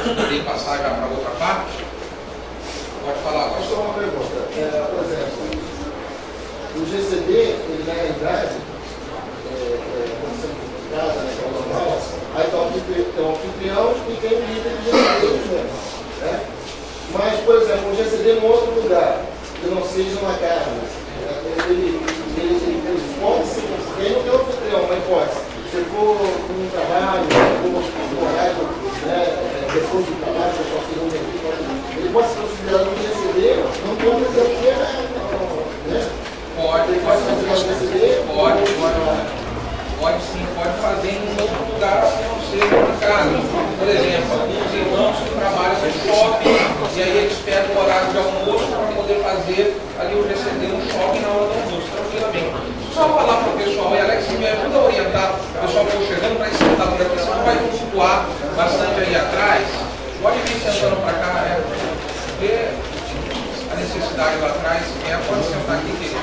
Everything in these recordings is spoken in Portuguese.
poder passar já para outra parte. Pode falar, pastor. Só uma pergunta. Por exemplo, o GCD, ele na realidade, quando você em casa, né, que é o normal, aí tem um anfitrião e tem um líder de GCD, né? Mas, por exemplo, um GCD em outro lugar, que não seja uma casa, ele pode ser, ele não tem um anfitrião, mas pode. Se for um trabalho, se for horário, né, depois do trabalho, eu posso ir um aqui, ele pode ser considerado um GCD, não pode fazer o que, né? Pode fazer um GCD? Pode sim, pode fazer em um outro lugar que não seja uma casa. Por exemplo, alguns irmãos que trabalham no shopping e aí eles pegam o horário de almoço para poder fazer ali o GCD no shopping na hora do almoço, tranquilamente. Só falar para o pessoal, e Alex, me ajuda a orientar o pessoal que eu chegando para ir sentado por aqui, você não vai flutuar bastante aí atrás. Pode vir sentando para cá, vê a necessidade lá atrás, pode sentar aqui, queridos.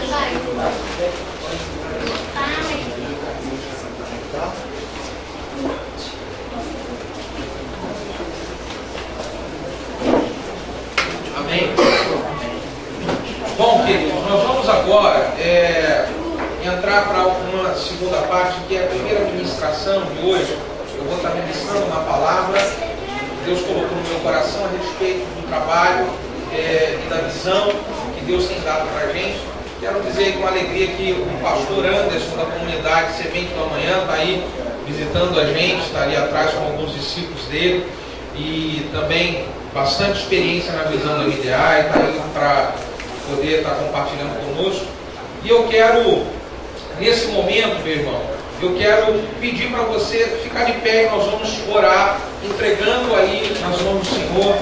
Amém? Bom, queridos, nós vamos agora entrar para uma segunda parte, que é a primeira ministração de hoje. Eu vou estar ministrando uma palavra que Deus colocou no meu coração a respeito do trabalho e da visão que Deus tem dado para a gente. Quero dizer com alegria que o pastor Anderson da comunidade Semente do Amanhã está aí visitando a gente, está ali atrás com alguns discípulos dele e também bastante experiência na visão da MDA e está aí para poder estar compartilhando conosco. E eu quero, nesse momento, meu irmão, eu quero pedir para você ficar de pé e nós vamos orar, entregando aí nas mãos do Senhor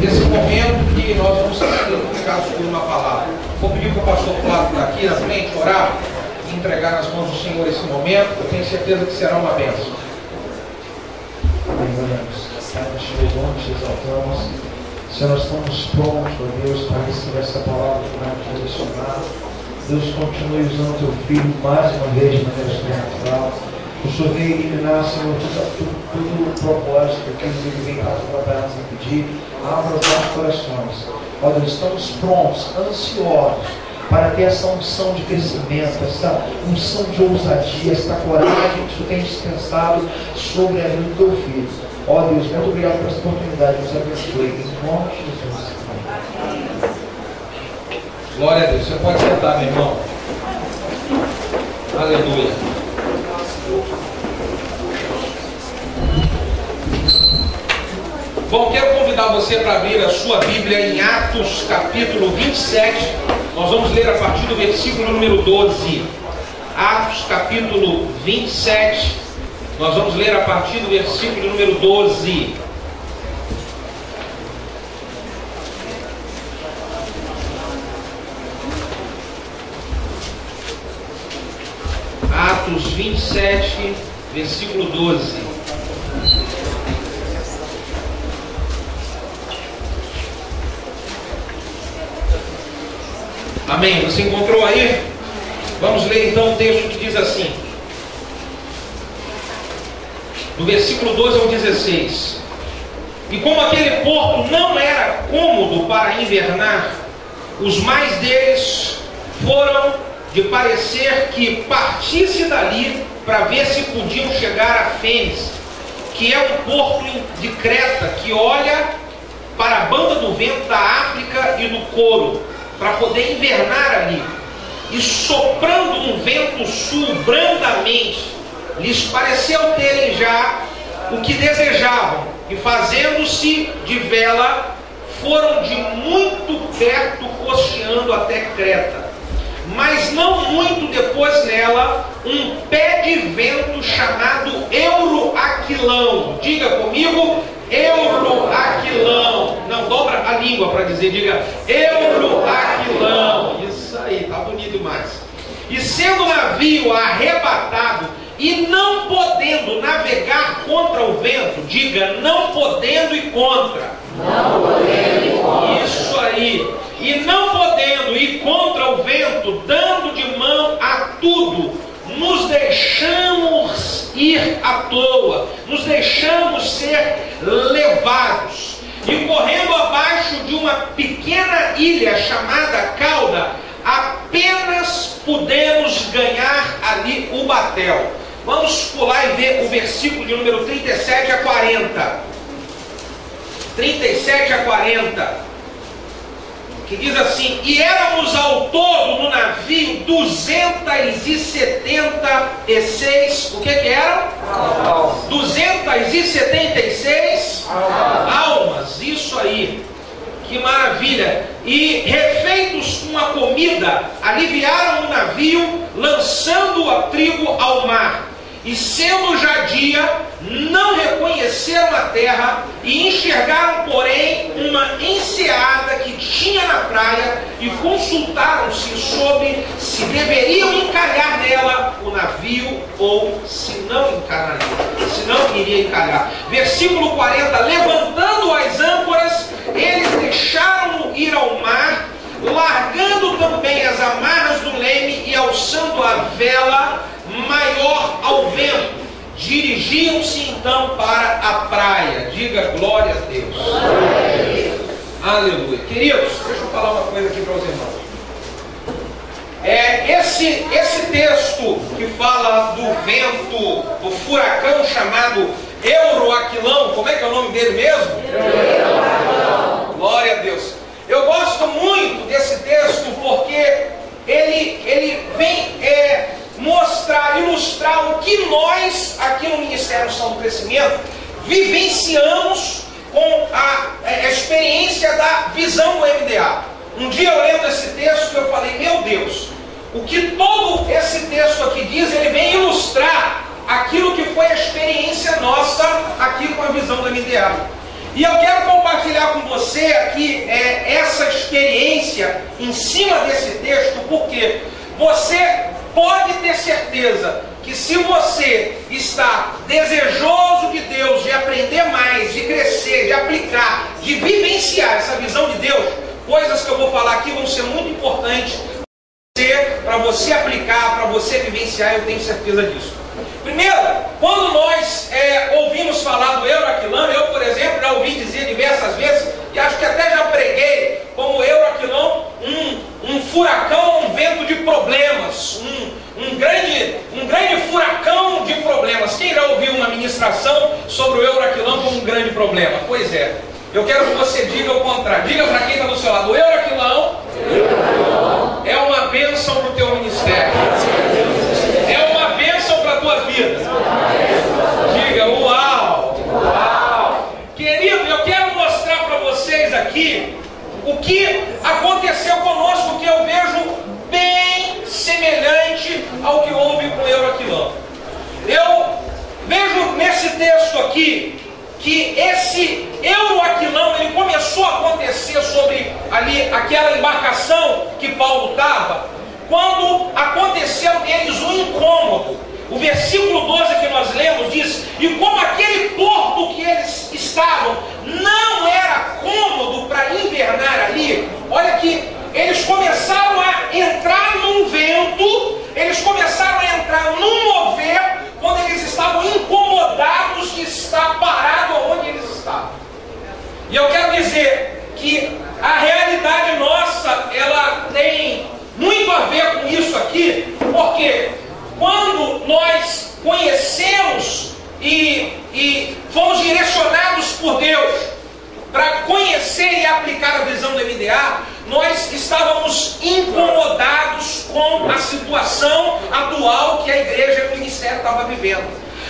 esse momento que nós vamos ser comunicados por uma palavra. Vou pedir para o pastor Flávio estar aqui na frente, orar e entregar nas mãos do Senhor esse momento. Eu tenho certeza que será uma bênção. Pai, nós te louvamos, te exaltamos. Senhor, nós estamos prontos, ó Deus, para receber essa palavra que vai nos direcionar. Deus, continue usando o teu filho mais uma vez de maneira sobrenatural. O Senhor veio eliminar, Senhor, todo o propósito que ele vem trabalhar nos pedir. Abra os nossos corações. Ó Deus, estamos prontos, ansiosos para ter essa unção de crescimento, essa unção de ousadia, essa coragem que o Senhor tem dispensado sobre a vida do teu filho. Ó Deus, muito obrigado por essa oportunidade. Nos abençoe. Em nome de Jesus. Glória a Deus. Você pode sentar, meu irmão. Aleluia. Bom, quero convidar você para abrir a sua Bíblia em Atos capítulo 27. Nós vamos ler a partir do versículo número 12. Atos capítulo 27. Nós vamos ler a partir do versículo número 12. Atos 27, versículo 12. Amém. Você encontrou aí? Vamos ler então o texto que diz assim. Do versículo 12 ao 16. E como aquele porto não era cômodo para invernar, os mais deles foram de parecer que partisse dali para ver se podiam chegar a Fênix, que é um porto de Creta, que olha para a banda do vento da África e do Coro, para poder invernar ali. E soprando um vento sul brandamente, lhes pareceu terem já o que desejavam, e fazendo-se de vela, foram de muito perto costeando até Creta. Mas não muito depois nela, um pé de vento chamado Euroaquilão. Diga comigo, Euroaquilão. Não, dobra a língua para dizer, diga Euroaquilão. Isso aí, tá bonito demais. E sendo o navio arrebatado e não podendo navegar contra o vento, diga não podendo e contra. Não podendo e contra. Isso aí. E não podendo ir contra o vento, dando de mão a tudo, nos deixamos ir à toa, nos nos deixamos ser levados. E correndo abaixo de uma pequena ilha chamada Cauda, apenas pudemos ganhar ali o batel. Vamos pular e ver o versículo de número 37 a 40. 37 a 40. Que diz assim: e éramos ao todo no navio 276, o que eram? 276 almas, isso aí, que maravilha. E refeitos com a comida, aliviaram o navio, lançando o trigo ao mar. E sendo já dia, não reconheceram a terra, e enxergaram, porém, uma enseada que tinha na praia, e consultaram-se sobre se deveriam encalhar nela o navio, ou se não encalharia, se não iria encalhar. Versículo 40, levantando as âncoras, eles deixaram-no ir ao mar, largando também as amarras do leme e alçando a vela maior ao vento, dirigiam-se então para a praia. Diga glória a Deus. Aleluia. Queridos, deixa eu falar uma coisa aqui para os irmãos. Esse texto que fala do vento, do furacão chamado Euroaquilão, como é que é o nome dele mesmo? Euroaquilão. Glória a Deus. Eu gosto muito desse texto porque ele vem mostrar, ilustrar o que nós, aqui no Ministério São do Crescimento, vivenciamos com a experiência da visão do MDA. Um dia eu lendo esse texto, eu falei, meu Deus, o que todo esse texto aqui diz, ele vem ilustrar aquilo que foi a experiência nossa aqui com a visão do MDA. E eu quero compartilhar com você aqui essa experiência em cima desse texto, porque você pode ter certeza que se você está desejoso de Deus, de aprender mais, de crescer, de aplicar, de vivenciar essa visão de Deus, coisas que eu vou falar aqui vão ser muito importantes para você aplicar, para você vivenciar, eu tenho certeza disso. Primeiro, quando nós ouvimos falar do Euroaquilão, eu, por exemplo, já ouvi dizer diversas vezes, e acho que até já preguei, como Euroaquilão, um furacão, um vento de problemas, um grande furacão de problemas. Quem já ouviu uma ministração sobre o Euroaquilão como um grande problema? Pois é, eu quero que você diga o contrário. Diga para quem está do seu lado, o Euroaquilão é uma bênção para o teu ministério. É uma bênção para a tua vida. Diga, uau! Uau! Querido, eu quero mostrar para vocês aqui o que aconteceu conosco, que eu vejo bem semelhante ao que houve com o Euroaquilão. Eu vejo nesse texto aqui que esse Euroaquilão, ele começou a acontecer sobre ali aquela embarcação que Paulo estava, quando aconteceu neles um incômodo. O versículo 12 que nós lemos diz: e como aquele porto que eles estavam não era cômodo para invernar ali, olha que eles começaram a entrar num vento, eles começaram a entrar num mover, quando eles estavam incomodados de estar parado onde eles estavam. E eu quero dizer que a realidade nossa, ela tem muito a ver com isso aqui, porque quando nós conhecemos e fomos direcionados por Deus para conhecer e aplicar a visão do MDA, nós estávamos incomodados com a situação atual que a igreja e o ministério estavam vivendo.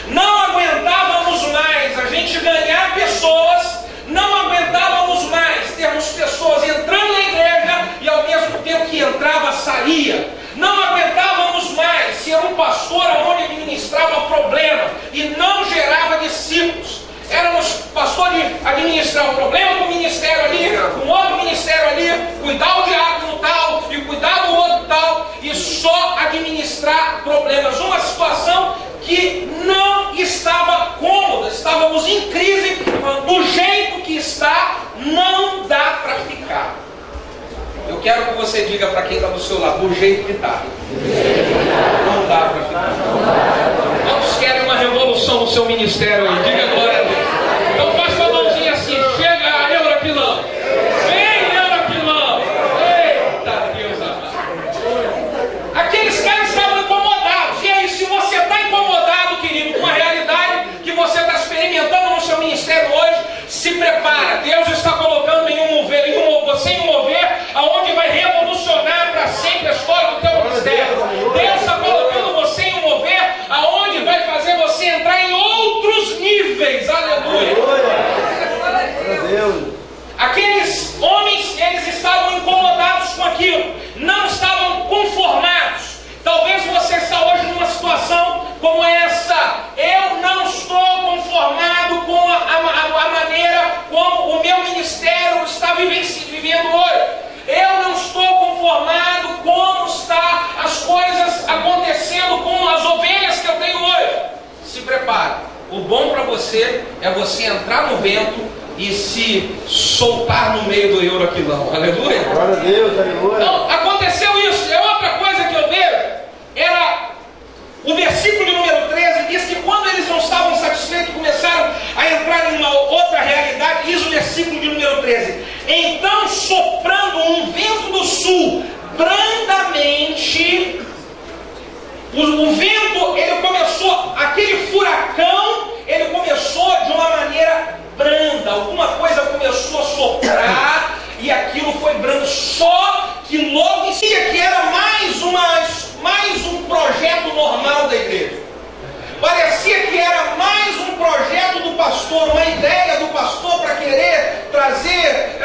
Não aguentávamos mais a gente ganhar pessoas, não aguentávamos mais termos pessoas entrando na igreja e ao mesmo tempo que entrava, saía. Não aguentávamos mais ser um pastor onde administrava problema e não gerava discípulos. Éramos pastor de administrar um problema com o ministério ali, com outro ministério ali, cuidar o diácono tal e cuidar do outro tal, e só administrar problemas. Uma situação que não estava cômoda, estávamos em crise, do jeito que está, não dá para ficar. Eu quero que você diga para quem está do seu lado, do jeito que está. Não dá para ficar. Quantos querem uma revolução bênção no seu ministério aí. Diga glória a Deus. Então faz com a mãozinha assim. Chega, Euroquilão. Vem, Euroquilão. Eita Deus amado. Aqueles caras estavam incomodados. E aí, se você está incomodado, querido, com a realidade que você está experimentando no seu ministério hoje, se prepara. Deus está colocando você em um mover aonde vai revolucionar para sempre a história do teu ministério. Deus está colocando você em um mover aonde vai fazer você entrar em outros níveis. Aleluia. Aqueles homens, eles estavam incomodados com aquilo, não estavam conformados. Talvez você está hoje numa situação como essa. Eu não estou conformado com a maneira como o meu ministério está vivendo hoje. Eu não estou conformado como está as coisas acontecendo com as ovelhas que eu tenho hoje. Se prepare. O bom para você é você entrar no vento e se soltar no meio do Euroquilão. Aleluia. Glória a Deus, aleluia. Então, aconteceu isso. É outra coisa que eu vejo. Era o versículo de número 13, diz que quando eles não estavam satisfeitos, começaram a entrar em uma outra realidade. Diz o versículo de número 13: então, soprando um vento do sul brandamente, o vento, ele começou, aquele furacão, ele começou de uma maneira branda. Alguma coisa começou a soprar e aquilo foi brando. Só que logo em seguida, que era mais um projeto normal da igreja. Parecia que era mais um projeto do pastor, uma ideia do pastor para querer trazer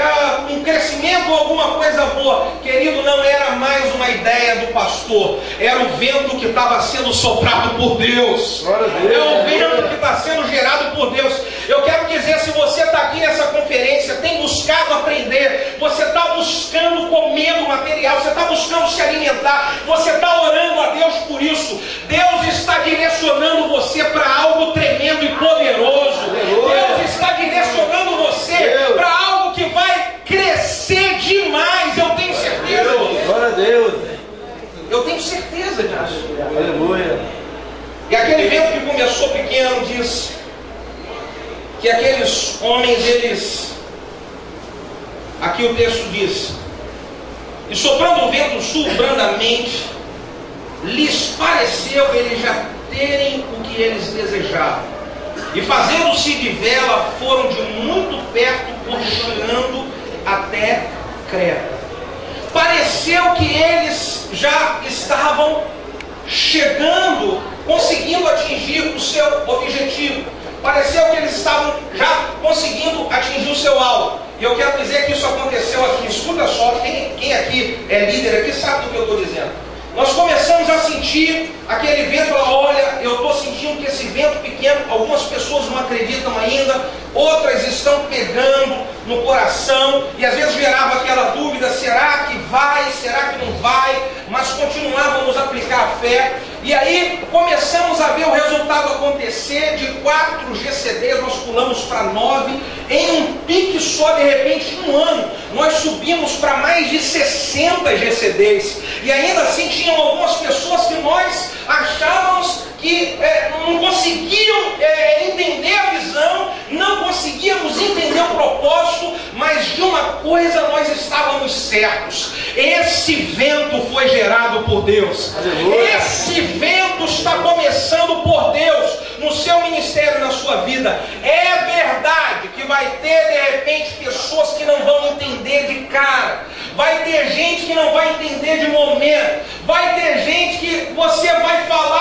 um crescimento ou alguma coisa boa. Querido, não era mais uma ideia do pastor, era o vento que estava sendo soprado por Deus. É o vento que está sendo gerado por Deus. Eu quero dizer, se você está aqui nessa conferência, tem buscado aprender, você está buscando comer do material, você está buscando se alimentar, você está orando a Deus por isso. Deus está direcionando você para algo tremendo e poderoso. Deus está direcionando você para algo que vai crescer demais. Eu tenho certeza disso. Glória a Deus. Eu tenho certeza disso. Aleluia. E aquele vento que começou pequeno, diz que aqueles homens, aqui o texto diz: e soprando o vento sul brandamente, lhes pareceu eles já terem o que eles desejavam, e fazendo-se de vela, foram de muito perto, cocheando até Creta. Pareceu que eles já estavam chegando, conseguindo atingir o seu objetivo. Pareceu que eles estavam já conseguindo atingir o seu alvo. E eu quero dizer que isso aconteceu aqui. Escuta só, quem aqui é líder aqui sabe do que eu estou dizendo. Nós começamos a sentir aquele vento. Olha, eu estou sentindo que esse vento pequeno, algumas pessoas não acreditam ainda, outras estão pegando no coração, e às vezes gerava aquela dúvida: será que vai, será que não vai? Mas continuávamos a aplicar a fé. E aí começamos a ver o resultado acontecer. De 4 GCDs nós pulamos para 9, em um pique só. De repente, em um ano, nós subimos para mais de 60 GCDs, e ainda assim tinham algumas pessoas que nós achávamos que não conseguiam entender a visão, não conseguíamos entender o propósito, mas de uma coisa nós estávamos certos: esse vento foi gerado por Deus. Aleluia. Esse vento está começando por Deus no seu ministério, na sua vida. É verdade que vai ter de repente pessoas que não vão entender de cara, vai ter gente que não vai entender de momento, vai ter gente que você vai falar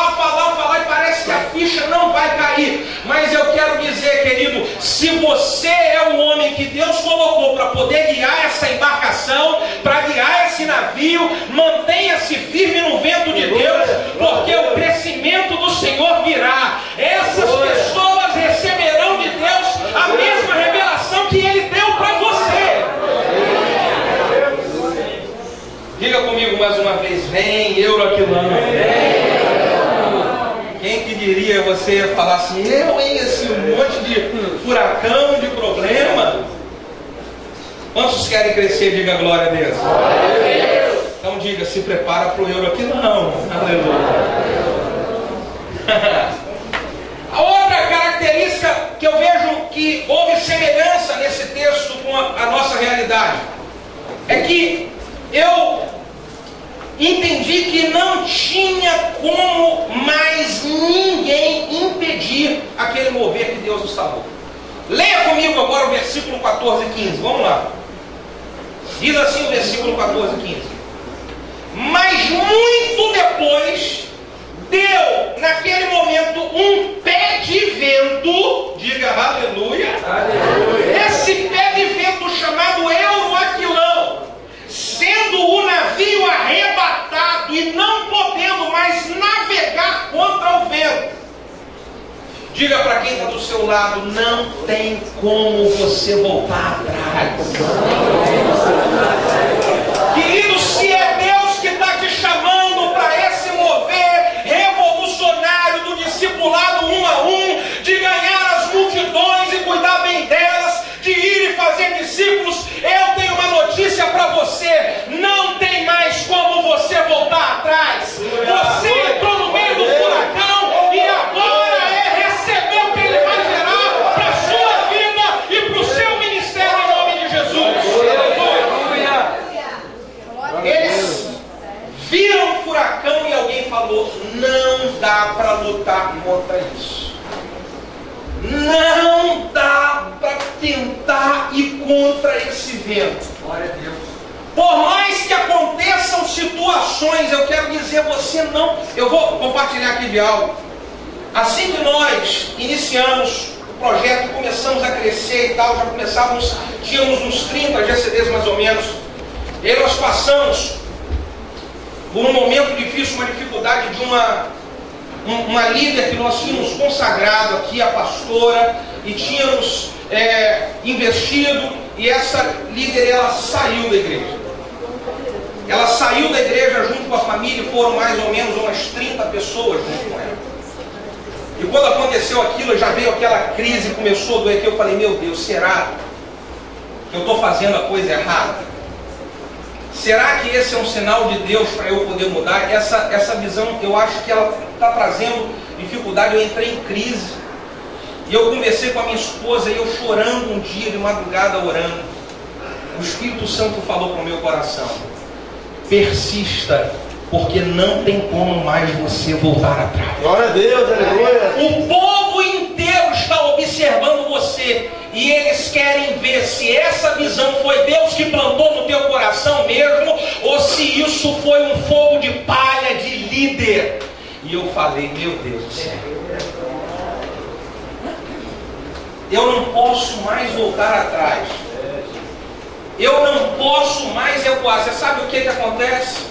e parece que a ficha não vai cair. Mas eu quero dizer, querido, se você é o homem que Deus colocou para poder guiar essa embarcação, para guiar esse navio, mantenha-se firme no vento de Deus, porque o crescimento do Senhor virá. Essas pessoas receberão de Deus a mesma revelação que Ele deu para você. Diga comigo mais uma vez: vem, Euroquilão. Quem que diria você falar assim: eu, hein, esse monte de furacão, de problema. Quantos querem crescer? Diga glória a Deus. Então diga: se prepara para o Euroquilão. Aleluia. A outra Deus nos salvou. Leia comigo agora o versículo 14 e 15. Vamos lá. Diz assim o versículo 14 e 15. Mas muito depois deu naquele momento um pé de vento, diga aleluia, aleluia. Esse pé de vento chamado Euroaquilão, sendo o navio arrebatado e não podendo mais navegar contra o vento. Diga para quem está do seu lado, não tem como você voltar atrás. Querido, se é Deus que está te chamando para esse mover revolucionário do discipulado 1 a 1, de ganhar as multidões e cuidar bem delas, de ir e fazer discípulos, eu tenho uma notícia para você: não tem mais como você voltar atrás. Você entrou no meio do furacão e agora receber o que Ele vai gerar para a sua vida e para o seu ministério em nome de Jesus. Eles viram o furacão e alguém falou: não dá para lutar contra isso. Não dá para tentar ir contra esse vento. Glória a Deus. Por mais que aconteçam situações, eu quero dizer, você não... Eu vou compartilhar aqui de algo. Assim que nós iniciamos o projeto, começamos a crescer e tal, já começávamos, tínhamos uns 30 GCDs mais ou menos, e aí nós passamos por um momento difícil, uma dificuldade de uma líder que nós tínhamos consagrado aqui, a pastora, e tínhamos investido, e essa líder, ela saiu da igreja. Ela saiu da igreja junto com a família, foram mais ou menos umas 30 pessoas junto com ela. E quando aconteceu aquilo, já veio aquela crise, começou a doer aqui, eu falei: meu Deus, será que eu estou fazendo a coisa errada? Será que esse é um sinal de Deus para eu poder mudar? Essa visão, eu acho que ela está trazendo dificuldade. Eu entrei em crise. E eu conversei com a minha esposa, e eu chorando um dia de madrugada, orando. O Espírito Santo falou para o meu coração: persista, porque não tem como mais você voltar atrás. Glória a Deus, aleluia. O povo inteiro está observando você, e eles querem ver se essa visão foi Deus que plantou no teu coração mesmo, ou se isso foi um fogo de palha de líder. E eu falei: meu Deus do céu, eu não posso mais voltar atrás. Eu não posso mais recuar. Você sabe o que acontece?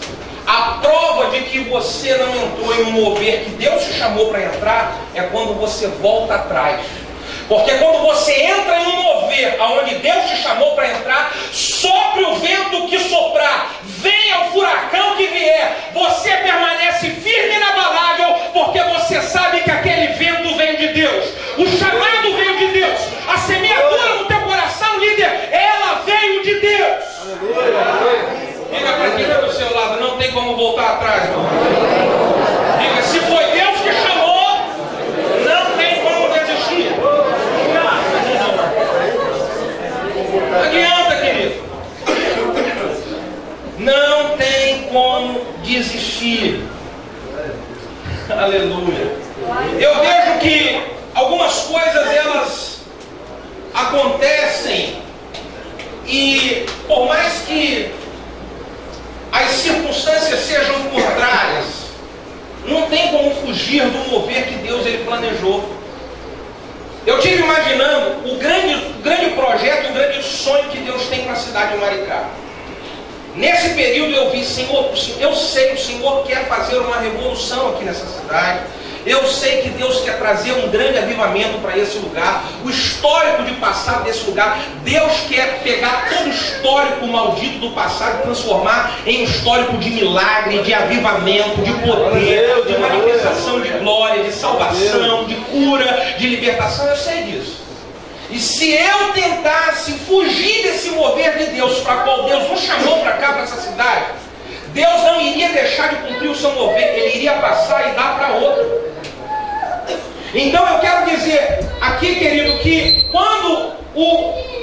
A prova de que você não entrou em um mover que Deus te chamou para entrar é quando você volta atrás. Porque quando você entra em um mover aonde Deus te chamou para entrar, sopre o vento que soprar, venha o furacão que vier, você permanece firme e inabalável, porque você sabe que aquele vento vem de Deus. O chamado veio de Deus. A semeadura no teu coração, líder, ela veio de Deus. Diga para quem está do seu lado: não tem como voltar atrás, irmão. Diga: se foi Deus que chamou, não tem como desistir. Não adianta, querido. Não tem como desistir. Aleluia. Eu vejo que algumas coisas, elas acontecem, e por mais que as circunstâncias sejam contrárias, não tem como fugir do mover que Deus ele planejou. Eu estive imaginando o grande projeto, o grande sonho que Deus tem para a cidade de Maricá. Nesse período eu vi: Senhor, eu sei, o Senhor quer fazer uma revolução aqui nessa cidade. Eu sei que Deus quer trazer um grande avivamento para esse lugar. O histórico de passado desse lugar, Deus quer pegar todo o histórico maldito do passado e transformar em um histórico de milagre, de avivamento, de poder, de manifestação de glória, de salvação, de cura, de libertação. Eu sei disso. E se eu tentasse fugir desse mover de Deus, para qual Deus nos chamou para cá, para essa cidade, Deus não iria deixar de cumprir o seu mover, Ele iria passar e dar para outro. Então eu quero dizer aqui, querido, que quando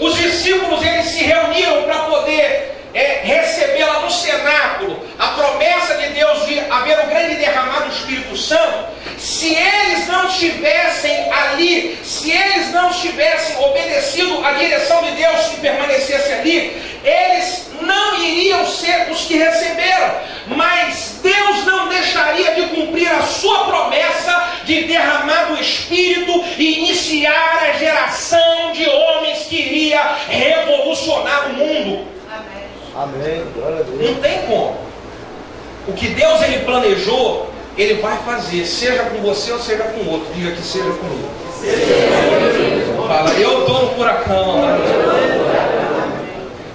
os discípulos eles se reuniram para poder receber lá no cenáculo a promessa de Deus de haver um grande derramado do Espírito Santo, se eles não estivessem ali, se eles tivessem obedecido à direção de Deus e permanecessem ali, eles não iriam ser os que receberam. Mas Deus não deixaria de cumprir a sua promessa de derramar do Espírito e iniciar a geração de homens que iria revolucionar o mundo. Amém. Glória a Deus. Não tem como. O que Deus ele planejou, Ele vai fazer, seja com você ou seja com outro. Diga que seja comigo. Fala, eu estou no furacão.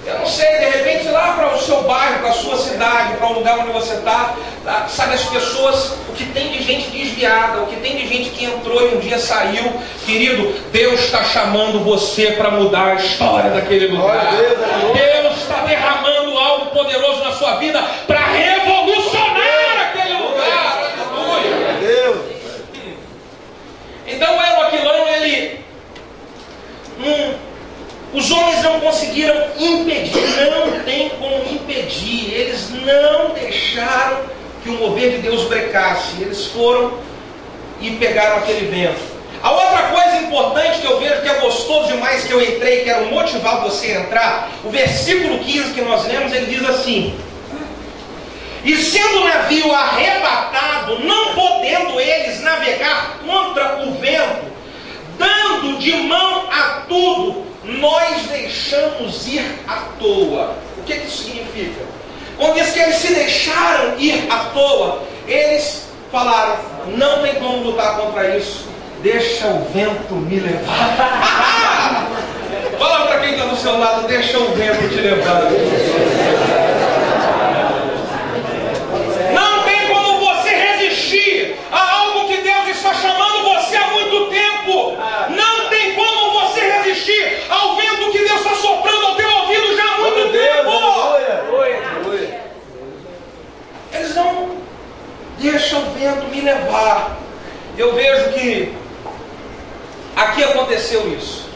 Eu não sei, de repente lá para o seu bairro, para a sua cidade, para o lugar onde você está, sabe, as pessoas, o que tem de gente desviada, o que tem de gente que entrou e um dia saiu, querido, Deus está chamando você para mudar a história daquele lugar. Deus está derramando algo poderoso na sua vida para revolucionar aquele lugar. Aleluia. Então o Aquilão, ele os homens não conseguiram impedir, não tem como impedir. Eles não deixaram que o mover de Deus brecasse. Eles foram e pegaram aquele vento. A outra coisa importante que eu vejo, que é gostoso demais, que eu entrei, quero motivar você a entrar, o versículo 15 que nós lemos, ele diz assim: e sendo o navio arrebatado, não podendo eles navegar contra o vento, dando de mão a tudo, nós deixamos ir à toa. O que isso significa? Quando diz que eles se deixaram ir à toa, eles falaram, não tem como lutar contra isso, deixa o vento me levar. Fala para quem está do seu lado, deixa o vento te levar. Não tem como você resistir a algo que Deus está chamando você há muito tempo. Não tem como você resistir ao vento que Deus está soprando ao teu ouvido já há muito tempo. Eles não deixam o vento me levar. Eu vejo que aqui aconteceu isso.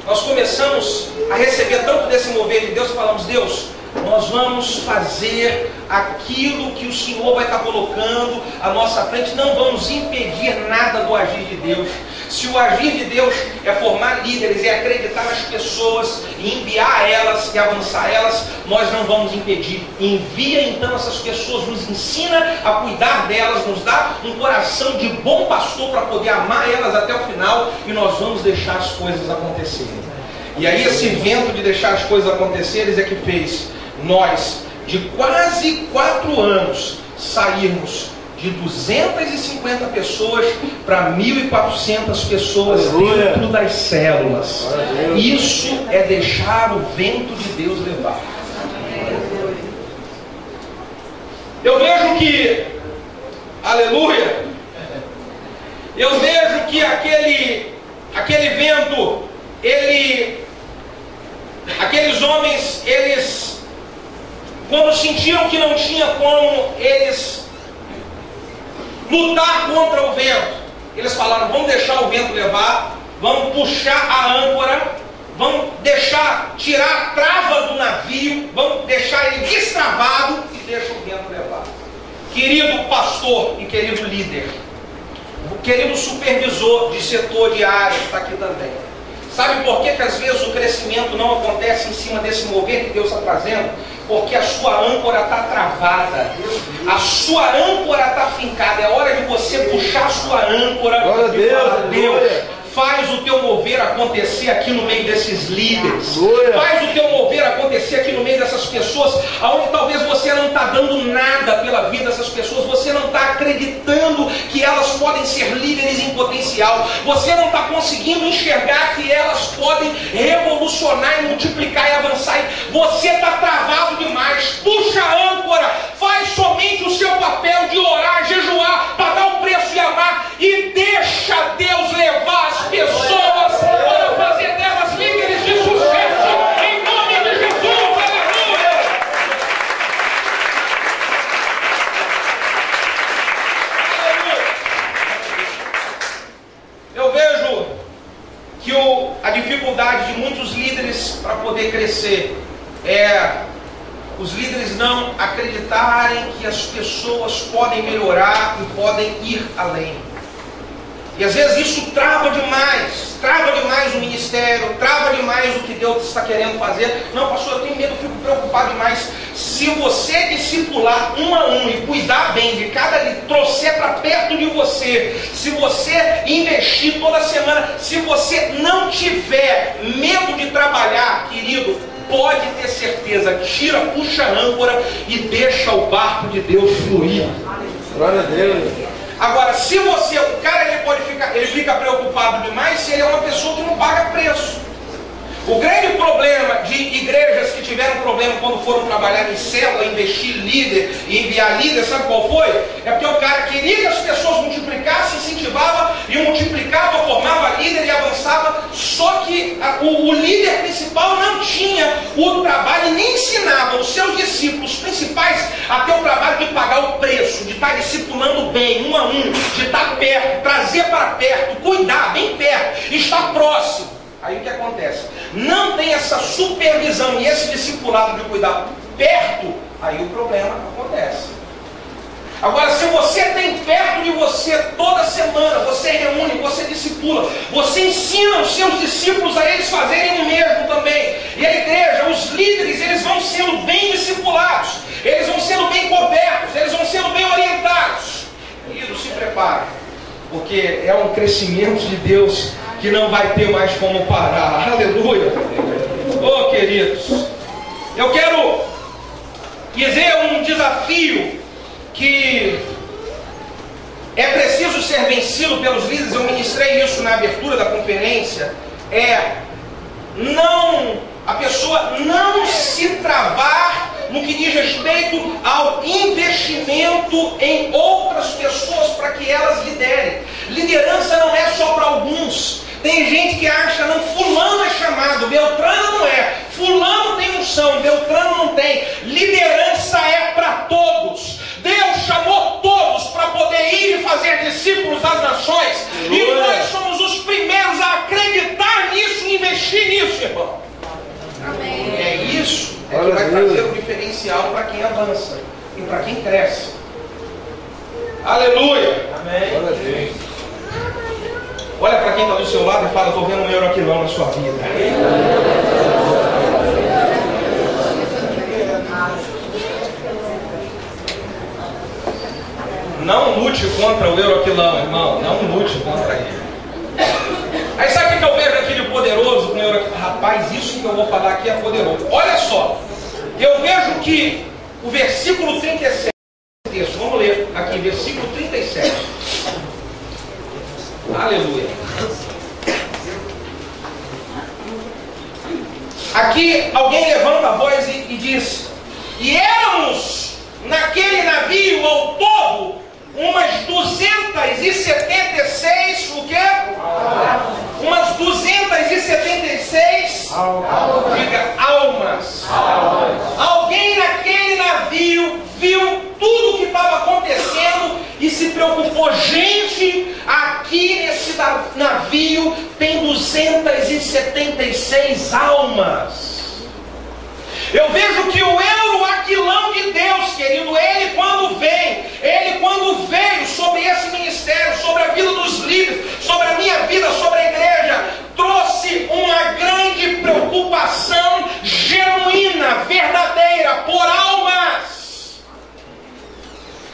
Nós começamos a receber tanto desse mover de Deus, falamos, Deus, nós vamos fazer aquilo que o Senhor vai estar colocando à nossa frente, não vamos impedir nada do agir de Deus. Se o agir de Deus é formar líderes, é acreditar nas pessoas, e enviar elas e avançar elas, nós não vamos impedir. Envia então essas pessoas, nos ensina a cuidar delas, nos dá um coração de bom pastor para poder amar elas até o final, e nós vamos deixar as coisas acontecerem. E aí esse vento de deixar as coisas acontecerem é que fez nós, de quase 4 anos, sairmos de 250 pessoas para 1.400 pessoas dentro das células. Isso é deixar o vento de Deus levar. Eu vejo que, aleluia, eu vejo que aquele vento, aqueles homens, eles, quando sentiram que não tinha como eles lutar contra o vento, eles falaram, vamos deixar o vento levar, vamos puxar a âncora, vamos tirar a trava do navio, vamos deixar ele destravado e deixa o vento levar. Querido pastor e querido líder, querido supervisor de setor de área que está aqui também, sabe por que às vezes o crescimento não acontece em cima desse mover que Deus está trazendo? Porque a sua âncora está travada, a sua âncora está fincada. É hora de você puxar a sua âncora e falar, Deus, faz o teu mover acontecer aqui no meio desses líderes. Faz o teu mover acontecer aqui no meio dessas pessoas, onde talvez você não está dando nada pela vida dessas pessoas, você não está acreditando que elas podem ser líderes em potencial, você não está conseguindo enxergar que elas podem revolucionar e multiplicar e avançar. Você está travado demais. Puxa a âncora, faz somente o seu papel de orar, jejuar, pagar o preço e amar, e deixa Deus levar as pessoas para fazer delas líderes de sucesso, em nome de Jesus. Aleluia! Eu vejo que a dificuldade de muitos líderes para poder crescer é os líderes não acreditarem que as pessoas podem melhorar e podem ir além. E às vezes isso trava demais ministério, trava demais o que Deus está querendo fazer. Não, pastor, eu tenho medo, eu fico preocupado demais. Se você discipular um a um e cuidar bem de cada ali, trouxer para perto de você, se você investir toda semana, se você não tiver medo de trabalhar, querido, pode ter certeza, tira, puxa a âncora e deixa o barco de Deus fluir. Glória a Deus. Agora, se você, o cara ele fica preocupado demais se ele é uma pessoa que não paga preço. O grande problema de igrejas que tiveram problema quando foram trabalhar em célula, investir líder e enviar líder, sabe qual foi? É porque o cara queria que as pessoas multiplicassem, incentivava e multiplicava, formava líder e avançava, só que o líder principal não tinha o trabalho e nem ensinava os seus discípulos principais a ter o trabalho de pagar o preço, de estar discipulando bem, um a um, de estar perto, trazer para perto, cuidar bem perto, estar próximo. Aí o que acontece? Não tem essa supervisão e esse discipulado de cuidar perto, aí o problema acontece. Agora, se você tem perto de você toda semana, você reúne, você discipula, você ensina os seus discípulos a eles fazerem o mesmo também. E a igreja, os líderes, eles vão sendo bem discipulados, eles vão sendo bem cobertos, eles vão sendo bem orientados. Querido, se prepare, porque é um crescimento de Deus que não vai ter mais como parar. Aleluia! Oh, queridos, eu quero dizer um desafio que é preciso ser vencido pelos líderes. Eu ministrei isso na abertura da conferência. A pessoa não se travar no que diz respeito ao investimento em outras pessoas para que elas liderem. Liderança não é só para alguns. Tem gente que acha, não, fulano é chamado, Beltrano não é, fulano tem unção, Beltrano não tem. Liderança é para todos. Deus chamou todos para poder ir e fazer discípulos das nações. E nós somos os primeiros a acreditar nisso e investir nisso, irmão. Amém. É isso que vai trazer o diferencial para quem avança e para quem cresce. Aleluia. Amém. Olha para quem está do seu lado e fala: estou vendo um euroquilão na sua vida. Não lute contra o euroquilão, irmão. Não lute contra ele. Aí sabe o que eu vejo aqui de poderoso com o euroquilão? Rapaz, isso que eu vou falar aqui é poderoso. Olha só. Eu vejo que o versículo 37. Vamos ler aqui, versículo 37. Aleluia. Aqui alguém levanta a voz e diz: e éramos naquele navio ao todo umas 276, o quê? Umas 276 diga, almas. Alguém naquele navio viu tudo o que estava acontecendo e se preocupou. Gente, aqui nesse navio tem 276 almas. Eu vejo que o euroaquilão de Deus, querido, ele quando veio sobre esse ministério, sobre a vida dos líderes, sobre a minha vida, sobre a igreja, trouxe uma grande preocupação genuína, verdadeira, por almas.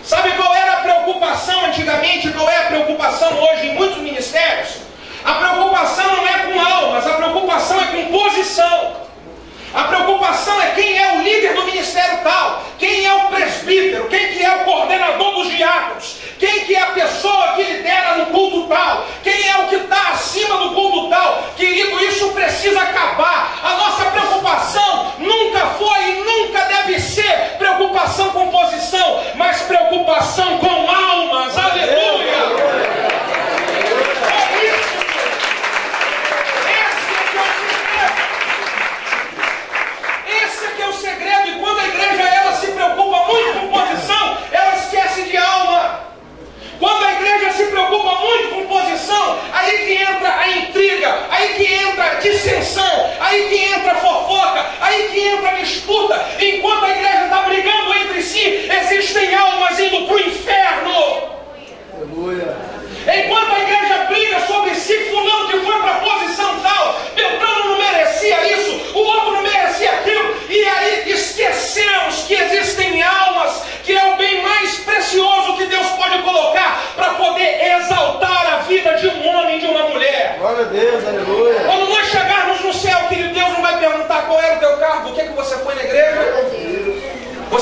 Sabe qual era a preocupação antigamente, qual é a preocupação hoje em muitos ministérios? A preocupação não é com almas, a preocupação é com posição. A preocupação é quem é o líder do ministério tal, quem é o presbítero, quem que é o coordenador dos diáconos, quem que é a pessoa que lidera no culto tal, quem é o que está acima do culto tal. Querido, isso precisa acabar. A nossa preocupação nunca foi e nunca deve ser preocupação com posição, mas preocupação com almas. Aleluia! Segredo. E quando a igreja ela se preocupa muito com posição, ela esquece de alma. Quando a igreja se preocupa muito com posição, aí que entra a intriga, aí que entra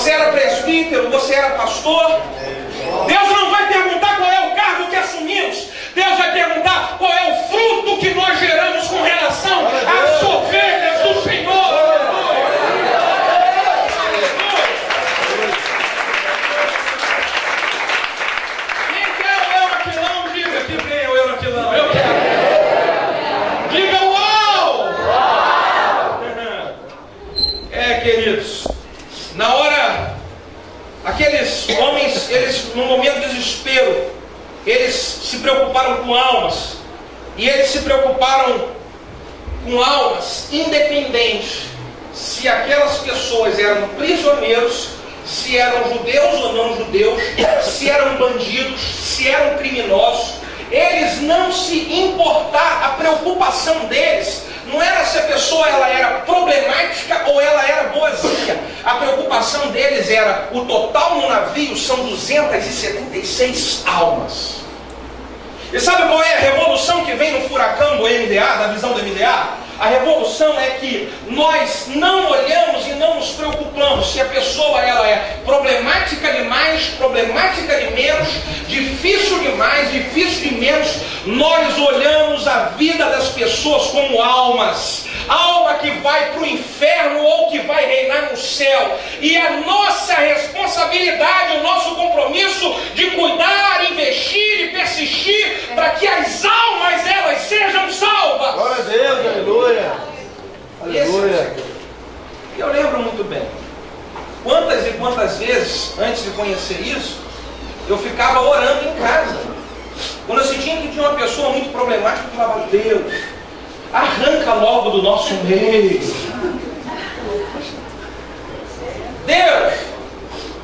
você era presbítero, você era pastor. Deus não vai perguntar qual é o cargo que assumimos. Deus vai perguntar qual é o fruto que nós geramos com relação às ovelhas do Senhor. Quem quer o Euroquilão, diga que vem o Euroquilão. Eu quero. Diga uau! Queridos, na hora, aqueles homens, eles no momento de desespero, eles se preocuparam com almas, e eles se preocuparam com almas independente se aquelas pessoas eram prisioneiros, se eram judeus ou não judeus, se eram bandidos, se eram criminosos. Eles não se importaram, a preocupação deles não era se a pessoa ela era problemática ou ela era boazinha. A preocupação deles era o total no navio são 276 almas. E sabe qual é a revolução que vem no furacão do MDA, da visão do MDA? A revolução é que nós não olhamos e não nos preocupamos se a pessoa ela é problemática demais, problemática de menos, difícil demais, difícil de menos. Nós olhamos a vida das pessoas como almas. Alma que vai para o inferno ou que vai reinar no céu. E a nossa responsabilidade, o nosso compromisso de cuidar, investir e persistir para que as almas elas sejam salvas. Glória a Deus, aleluia. Aleluia. E eu lembro muito bem. Quantas e quantas vezes, antes de conhecer isso, eu ficava orando em casa. Quando eu sentia que tinha uma pessoa muito problemática, eu falava, Deus, arranca logo do nosso meio. Deus,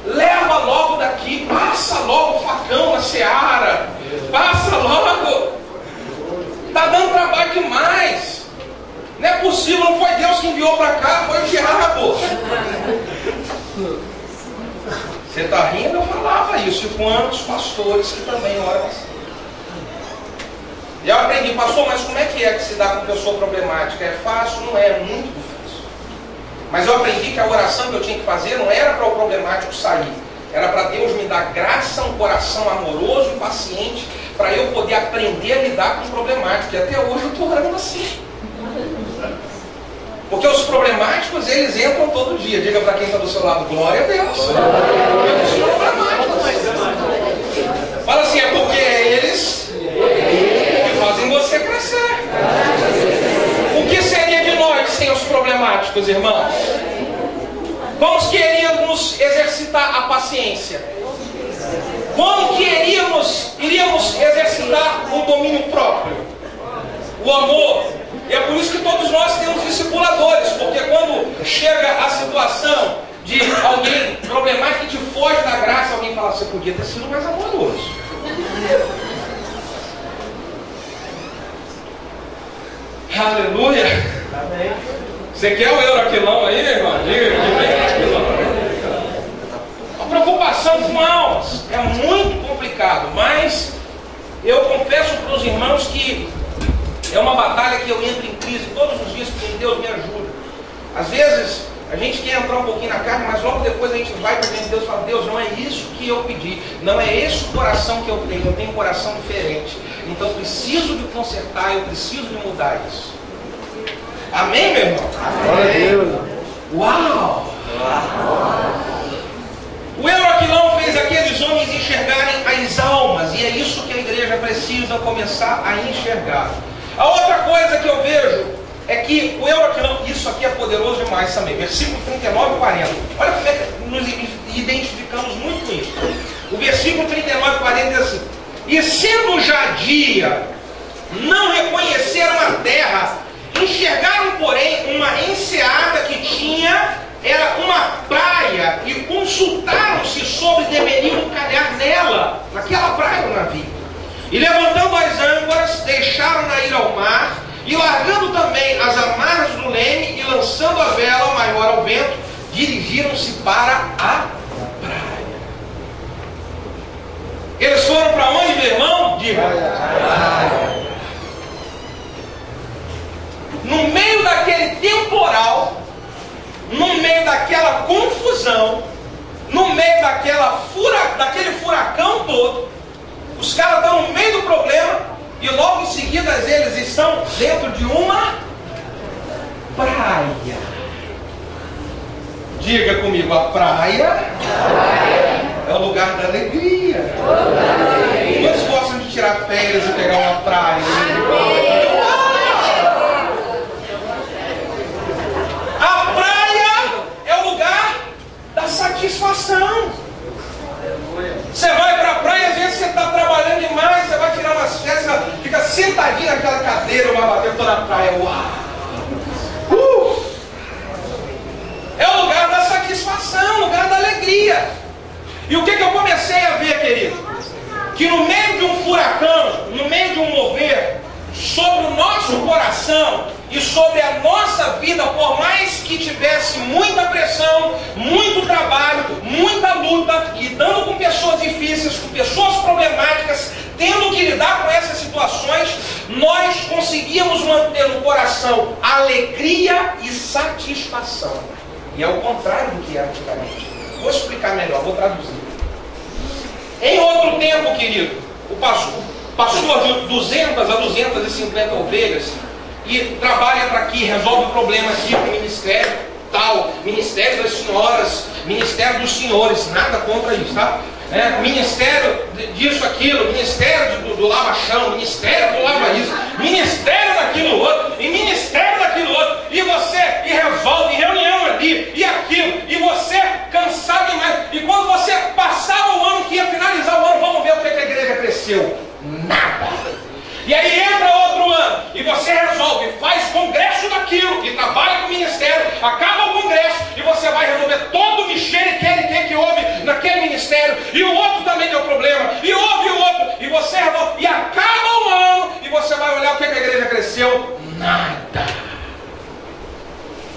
leva logo daqui, passa logo o facão na seara, passa logo. Está dando trabalho demais. Não é possível, não foi Deus que enviou para cá, foi o diabo. Você está rindo? Eu falava isso, e com outros pastores que também oram assim. E eu aprendi, pastor, mas como é que se dá com pessoa problemática? É fácil? Não é, muito difícil. Mas eu aprendi que a oração que eu tinha que fazer não era para o problemático sair. Era para Deus me dar graça, um coração amoroso e paciente, para eu poder aprender a lidar com os problemáticos. E até hoje eu estou orando assim. Porque os problemáticos, eles entram todo dia. Diga para quem está do seu lado, glória a Deus. Os problemáticos. Fala assim, é porque eles fazem você crescer. O que seria de nós sem os problemáticos, irmãos? Como queríamos exercitar a paciência? Como que iríamos exercitar o domínio próprio? O amor. E é por isso que todos nós temos discipuladores, porque quando chega a situação de alguém problemático que te foge da graça, alguém fala, você podia ter sido mais amoroso. Aleluia! Amém. Você quer o Euroquilão aí, irmão? Diga que vem. A preocupação com almas é muito complicado, mas eu confesso para os irmãos que é uma batalha que eu entro em crise todos os dias, porque Deus me ajuda. Às vezes a gente quer entrar um pouquinho na carne, mas logo depois a gente vai para diante de Deus e fala, Deus, não é isso que eu pedi, não é esse o coração que eu tenho um coração diferente. Então eu preciso de consertar, eu preciso de mudar isso. Amém, meu irmão? Amém. Uau! O Euroquilão fez aqueles homens enxergarem as almas, e é isso que a igreja precisa começar a enxergar. A outra coisa que eu vejo é que o Euroquilão, isso aqui é poderoso demais também, versículo 39 e 40. Olha como é que nos identificamos muito com isso. O versículo 39 e 40 diz assim: e sendo já dia, não reconheceram a terra, enxergaram, porém, uma enseada que era uma praia, e consultaram-se sobre deveriam calhar nela, naquela praia do navio. E levantando as âncoras, deixaram-na ir ao mar, e largando também as amarras do leme, e lançando a vela ao maior ao vento, dirigiram-se para a praia. Eles foram para onde, meu irmão? Diga. No meio daquele temporal, no meio daquela confusão, no meio daquele furacão todo, os caras estão no meio do problema e logo em seguida eles estão dentro de uma praia. Diga comigo, a praia é o lugar da alegria. Quantos gostam de tirar férias e pegar uma praia? A praia é o lugar da satisfação. Você vai para a praia, às vezes você está trabalhando demais, você vai tirar umas férias, você fica sentadinho naquela cadeira, uma bater toda a praia. Uau! É o lugar da satisfação, o lugar da alegria. E o que eu comecei a ver, querido? Que no meio de um furacão, no meio de um mover, sobre o nosso coração e sobre a nossa vida, por mais que tivesse muita pressão, muito trabalho, muita luta, lidando com pessoas difíceis, com pessoas problemáticas, tendo que lidar com essas situações, nós conseguíamos manter no coração alegria e satisfação. E é o contrário do que era antigamente. Vou explicar melhor, vou traduzir. Em outro tempo, querido, o pastor de 200 a 250 ovelhas e trabalha para aqui, resolve o problema aqui com o ministério tal, ministério das senhoras, ministério dos senhores, nada contra isso, tá? Ministério disso, aquilo, ministério do lava-chão, ministério do lava-isso, ministério daquilo outro, e ministério daquilo outro, e você, e resolve, reunião ali, e aquilo, e você cansado demais, e quando você passava o ano, que ia finalizar o ano, vamos ver o que a igreja cresceu. Nada. E aí entra outro ano, e você resolve, faz congresso daquilo, e trabalha com o ministério, acaba o congresso, e você vai resolver todo o mexeriquerique que houve naquele ministério, e o outro também deu problema, e houve o outro, e você resolve, e acaba o ano, e você vai olhar o que a igreja cresceu. Nada.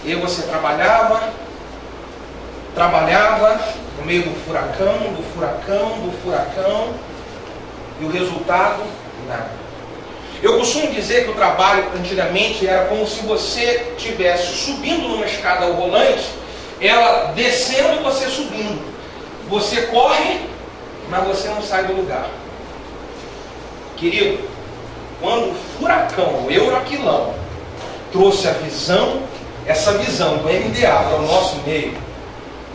E você trabalhava no meio do furacão, e o resultado, nada. Eu costumo dizer que o trabalho antigamente era como se você estivesse subindo numa escada rolante, ela descendo e você subindo. Você corre, mas você não sai do lugar. Querido, quando o furacão, o Euroaquilão, trouxe essa visão do MDA para o nosso meio,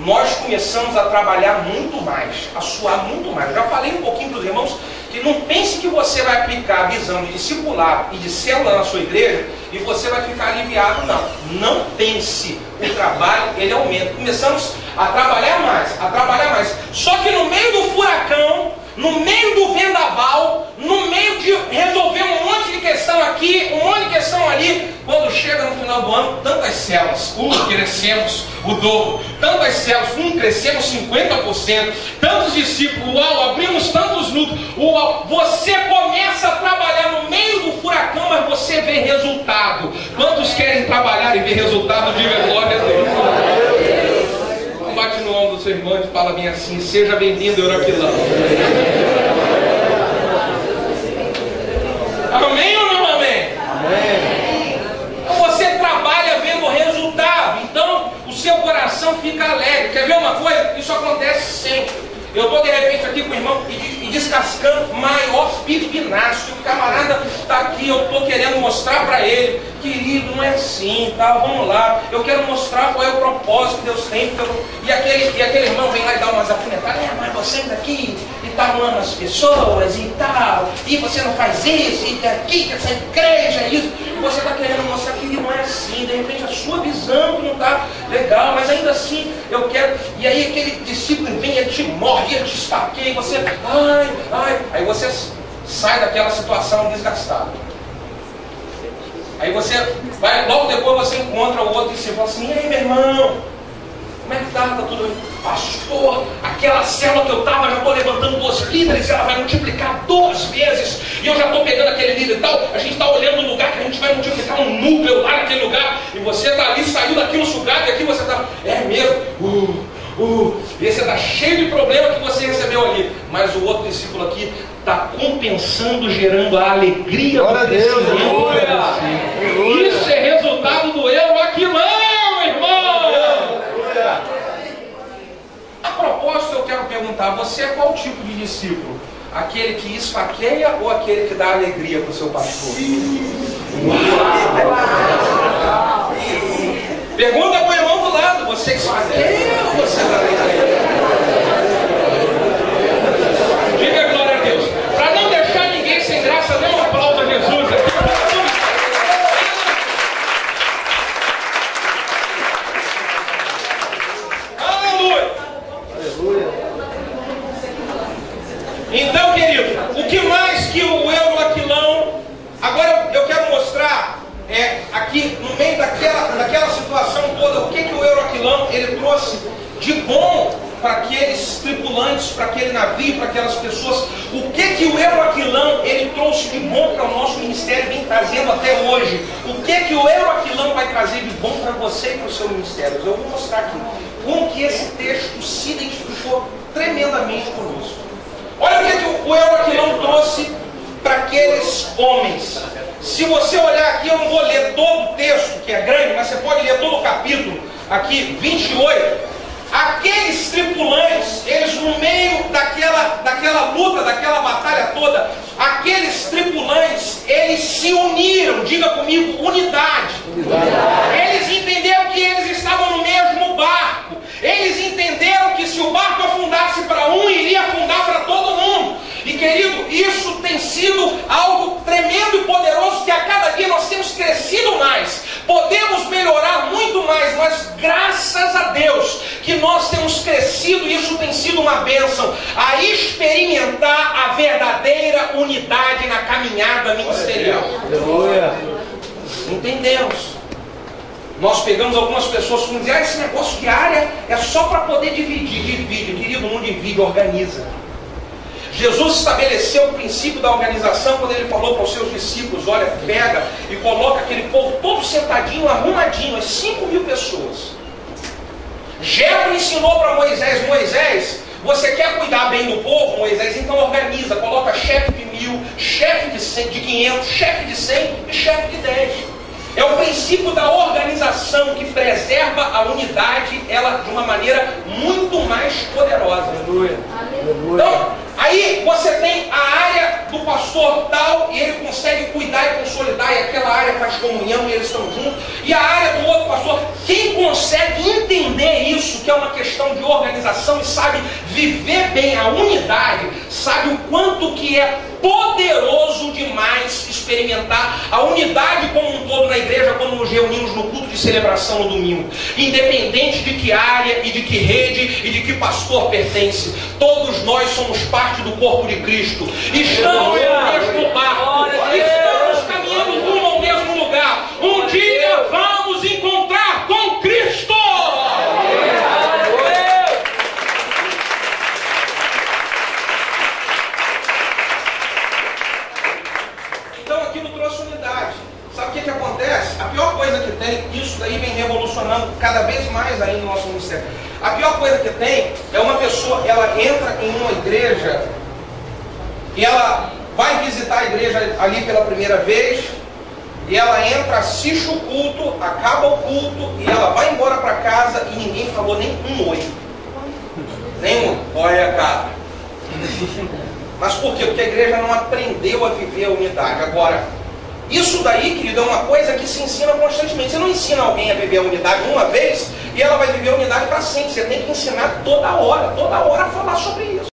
nós começamos a trabalhar muito mais, a suar muito mais. Eu já falei um pouquinho para os irmãos que não pense que você vai aplicar a visão de discipular e de célula na sua igreja e você vai ficar aliviado, não. Não pense. O trabalho, ele aumenta. Começamos a trabalhar mais. Só que no meio do furacão, no meio do vendaval, no meio de resolver um monte de questão aqui, um monte de questão ali, quando chega no final do ano, tantas células, crescemos o dobro, tantas células, crescemos 50%, tantos discípulos, abrimos tantos núcleos, você começa a trabalhar no meio do furacão, mas você vê resultado. Quantos querem trabalhar e ver resultado? Diga glória a Deus. Bate no ombro do seu irmão e fala bem assim: seja bem-vindo, Euroaquilão. Amém ou não amém? Amém. Então você trabalha vendo o resultado, então o seu coração fica alegre. Quer ver uma coisa? Isso acontece sempre. Eu estou de repente aqui com o irmão e descascando maior pipinácio. O camarada está aqui, eu estou querendo mostrar para ele, querido, não é assim, tá? Vamos lá, eu quero mostrar qual é o propósito que Deus tem. E aquele irmão vem lá e dá umas afunetadas, mas você ainda aqui e está amando as pessoas e tal, e você não faz isso, e aqui, que essa igreja é isso, e você está querendo mostrar que não é assim, de repente a sua visão não está legal, mas ainda assim eu quero. E aí aquele discípulo vem e te morde, ele te esfaqueia, e você, aí você sai daquela situação desgastada. Aí você vai, logo depois você encontra o outro e você fala assim: e aí, meu irmão, como é que tá tudo bem? Pastor, aquela célula que eu estava, já estou levantando 2 líderes, ela vai multiplicar 2 vezes, e eu já estou pegando aquele líder e tal, a gente está olhando um lugar que a gente vai multiplicar um núcleo lá naquele lugar, e você está ali, saiu daquilo sugado, e aqui você está, é mesmo, e você está cheio de problema que você recebeu ali, mas o outro discípulo aqui está compensando, gerando a alegria do crescimento. Isso é resultado do Euroaquilão, irmão. A propósito, discípulo? Aquele que esfaqueia ou aquele que dá alegria para o seu pastor? Pergunta para o irmão do lado: você esfaqueia ou você dá alegria? Diga glória a Deus. Para não deixar ninguém sem graça, dê um aplauso a Jesus. Então, querido, o que mais que o Euroaquilão... Agora eu quero mostrar aqui no meio daquela situação toda, o que o Euroaquilão ele trouxe de bom para aqueles tripulantes, para aquele navio, para aquelas pessoas. O que o Euroaquilão ele trouxe de bom para o nosso ministério, vem trazendo até hoje. O que o Euroaquilão vai trazer de bom para você e para o seu ministério? Eu vou mostrar aqui como que esse texto se identificou tremendamente conosco. Olha o que o Euroaquilão trouxe para aqueles homens. Se você olhar aqui, eu não vou ler todo o texto, que é grande, mas você pode ler todo o capítulo, aqui, 28. Aqueles tripulantes, eles no meio daquela luta, daquela batalha toda, aqueles tripulantes, eles se uniram, diga comigo, unidade. Eles entenderam que eles estavam no mesmo barco. Eles entenderam que se o barco afundasse para um, iria afundar para todo mundo. E querido, isso tem sido algo tremendo e poderoso, que a cada dia nós temos crescido mais. Podemos melhorar muito mais, mas graças a Deus que nós temos crescido, e isso tem sido uma bênção, a experimentar a verdadeira unidade na caminhada ministerial. Entendemos. Nós pegamos algumas pessoas que dizem: esse negócio de área é só para poder dividir. Divide, querido, não divide, organiza. Jesus estabeleceu o princípio da organização quando ele falou para os seus discípulos: olha, pega e coloca aquele povo todo sentadinho, arrumadinho, as 5.000 pessoas. Jetro ensinou para Moisés: Moisés, você quer cuidar bem do povo, Moisés? Então organiza, coloca chefe de 1.000, chefe de 100, de 500, chefe de 100 e chefe de 10. É o princípio da organização que preserva a unidade, ela de uma maneira muito mais poderosa. Aleluia. Então, aí você tem a área do pastor tal, e ele consegue cuidar e consolidar, e aquela área faz comunhão e eles estão juntos. E a área do outro pastor, quem consegue entender isso, que é uma questão de organização, e sabe viver bem a unidade, sabe o quanto que é poderoso demais experimentar a unidade como um todo na igreja quando nos reunimos no culto de celebração no domingo. Independente de que área e de que rede e de que pastor pertence, todos nós somos parte do corpo de Cristo. Estamos no mesmo barco, estamos caminhando rumo ao mesmo lugar. Um dia vamos encontrar com Cristo. Então aquilo trouxe unidade. Sabe o que acontece? A pior coisa que tem, isso daí vem revolucionando cada vez mais aí no nosso ministério. A pior coisa que tem é uma pessoa, ela entra em uma igreja e ela vai visitar a igreja ali pela primeira vez, e ela entra, assiste o culto, acaba o culto e ela vai embora para casa e ninguém falou nem um oi. Nem um, olha cara. Mas por quê? Porque a igreja não aprendeu a viver a unidade. Agora, isso daí, querido, é uma coisa que se ensina constantemente. Você não ensina alguém a viver a unidade uma vez e ela vai viver a unidade para sempre. Você tem que ensinar toda hora a falar sobre isso.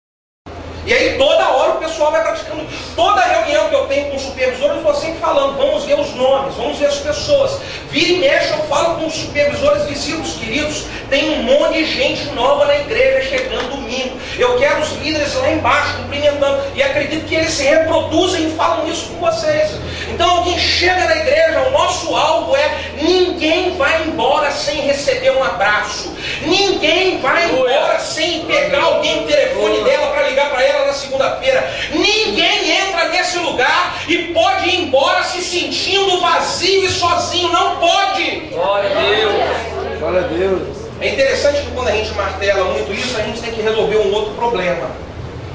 E aí toda hora o pessoal vai praticando. Toda reunião que eu tenho com supervisores, eu vou sempre falando: vamos ver os nomes, vamos ver as pessoas. Vira e mexe, eu falo com os supervisores visíveis, queridos. Tem um monte de gente nova na igreja chegando domingo. Eu quero os líderes lá embaixo cumprimentando. E acredito que eles se reproduzem e falam isso com vocês. Então alguém chega na igreja, o nosso alvo é: ninguém vai embora sem receber um abraço. Ninguém vai embora sem pegar alguém no telefone dela para ligar para ela na segunda-feira. Ninguém entra nesse lugar e pode ir embora se sentindo vazio e sozinho. Não pode. Glória a Deus. Glória a Deus. É interessante que quando a gente martela muito isso, a gente tem que resolver um outro problema.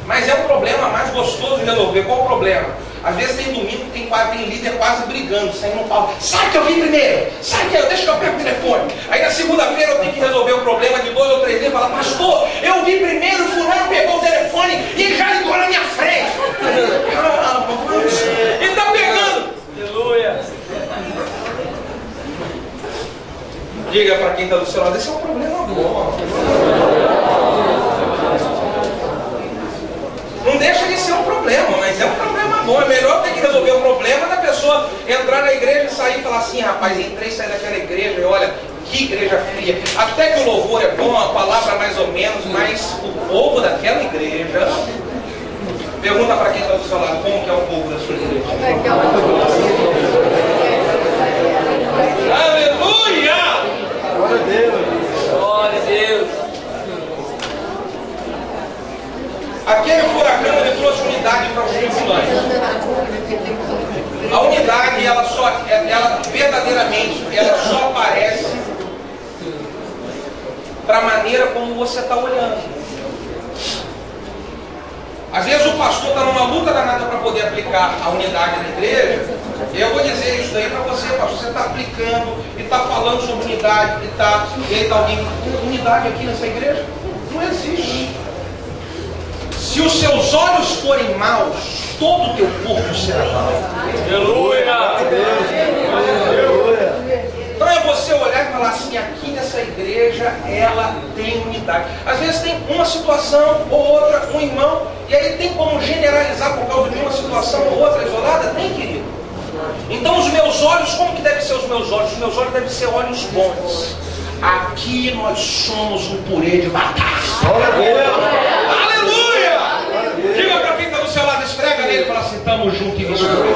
Mas é um problema mais gostoso de resolver. Qual o problema? Às vezes tem domingo que tem líder quase brigando, saindo no palco. Sai que eu vim primeiro! Sai que deixa que eu pego o telefone. Aí na segunda-feira eu tenho que resolver o problema de 2 ou 3 dias e falar: pastor, eu vim primeiro, o fulano pegou o telefone e já ligou Diga para quem está do seu lado, esse é um problema bom. Não deixa de ser um problema, mas é um problema bom. É melhor ter que resolver o problema da pessoa entrar na igreja e sair e falar assim, rapaz, entrei e saí daquela igreja e olha, que igreja fria. Até que o louvor é bom, a palavra mais ou menos, mas o povo daquela igreja... Pergunta para quem está do seu lado, como que é o povo da sua igreja? Aleluia! Glória a Deus! Glória a Deus! Aquele furacão, ele trouxe unidade para os tripulantes. A unidade, ela verdadeiramente, ela só aparece para a maneira como você está olhando. Às vezes o pastor está numa luta danada para poder aplicar a unidade na igreja. E eu vou dizer isso daí para você, pastor. Você está aplicando e está falando sobre unidade. E aí está alguém falando, unidade aqui nessa igreja? Não existe. Se os seus olhos forem maus, todo o teu corpo será mau. Aleluia! Então é você olhar e falar assim, aqui nessa igreja ela tem unidade. Às vezes tem uma situação ou outra, um irmão, e aí tem como generalizar por causa de uma situação ou outra isolada? Tem, querido. Então os meus olhos, como que devem ser os meus olhos? Os meus olhos devem ser olhos bons. Aqui nós somos um purê de batata. Aleluia! Diga para quem está do seu lado, esfrega nele e fala assim, estamos juntos e misturados.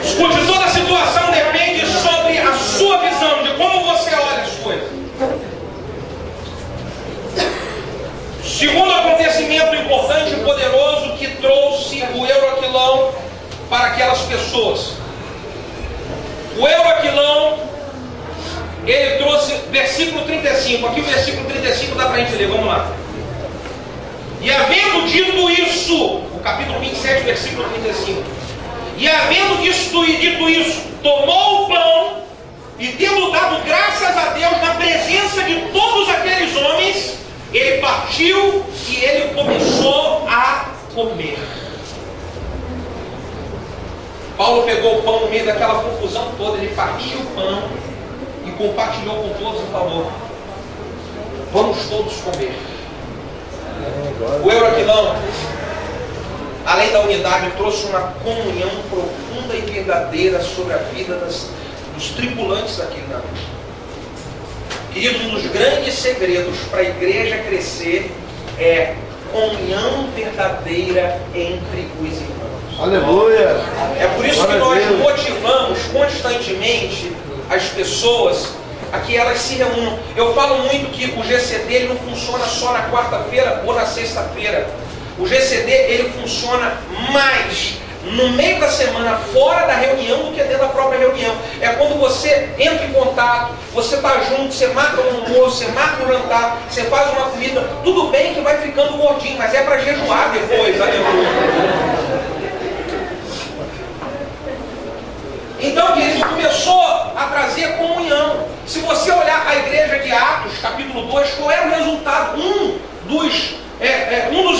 Escute, toda a situação depende sobre a sua visão, de como você olha as coisas. Segundo acontecimento importante e poderoso que trouxe o Euroaquilão para aquelas pessoas. O Euroaquilão, ele trouxe, versículo 35, aqui o versículo 35 dá para a gente ler, vamos lá. E havendo dito isso, o capítulo 27, versículo 35. E havendo dito isso, tomou o pão e tendo dado graças a Deus na presença de todos aqueles homens, ele partiu e ele começou a comer. Paulo pegou o pão no meio daquela confusão toda, ele partiu o pão e compartilhou com todos e falou, vamos todos comer. O Euroaquilão, além da unidade, trouxe uma comunhão profunda e verdadeira sobre a vida dos tripulantes daquele navio. Querido, um dos grandes segredos para a igreja crescer é comunhão verdadeira entre os irmãos. Aleluia! É por isso que nós motivamos constantemente as pessoas a que elas se reúnam. Eu falo muito que o GCD ele não funciona só na quarta-feira ou na sexta-feira. O GCD ele funciona mais no meio da semana, fora da reunião, do que dentro da própria reunião. É quando você entra em contato, você está junto, você marca um almoço, você marca um jantar, você faz uma comida. Tudo bem que vai ficando gordinho, mas é para jejuar depois, aleluia. Então, querido, começou a trazer comunhão. Se você olhar a igreja de Atos, capítulo 2, qual era o resultado? Um dos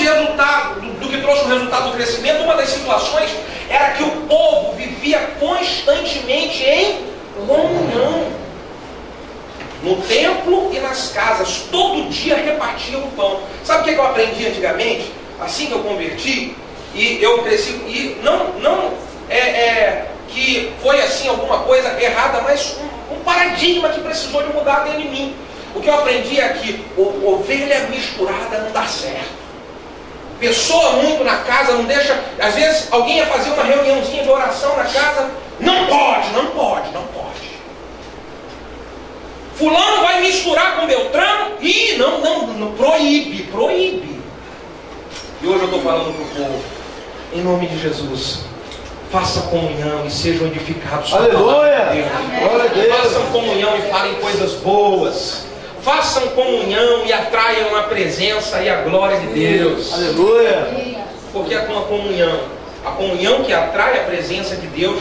resultados, do que trouxe o resultado do crescimento, uma das situações era que o povo vivia constantemente em comunhão. No templo e nas casas, todo dia repartiam o pão. Sabe o que eu aprendi antigamente? Assim que eu converti, e eu cresci, e não que foi assim alguma coisa errada, mas um paradigma que precisou de mudar dentro de mim. O que eu aprendi é que ovelha misturada não dá certo. Pessoa muito na casa não deixa. Às vezes alguém ia fazer uma reuniãozinha de oração na casa. Não pode. Fulano vai misturar com Beltrano. E não, proíbe. E hoje eu estou falando para o povo, em nome de Jesus, faça comunhão e sejam edificados. Aleluia! Glória a Deus! Façam comunhão e falem coisas boas. Façam comunhão e atraiam a presença e a glória de Deus. Aleluia! Porque é com a comunhão que atrai a presença de Deus,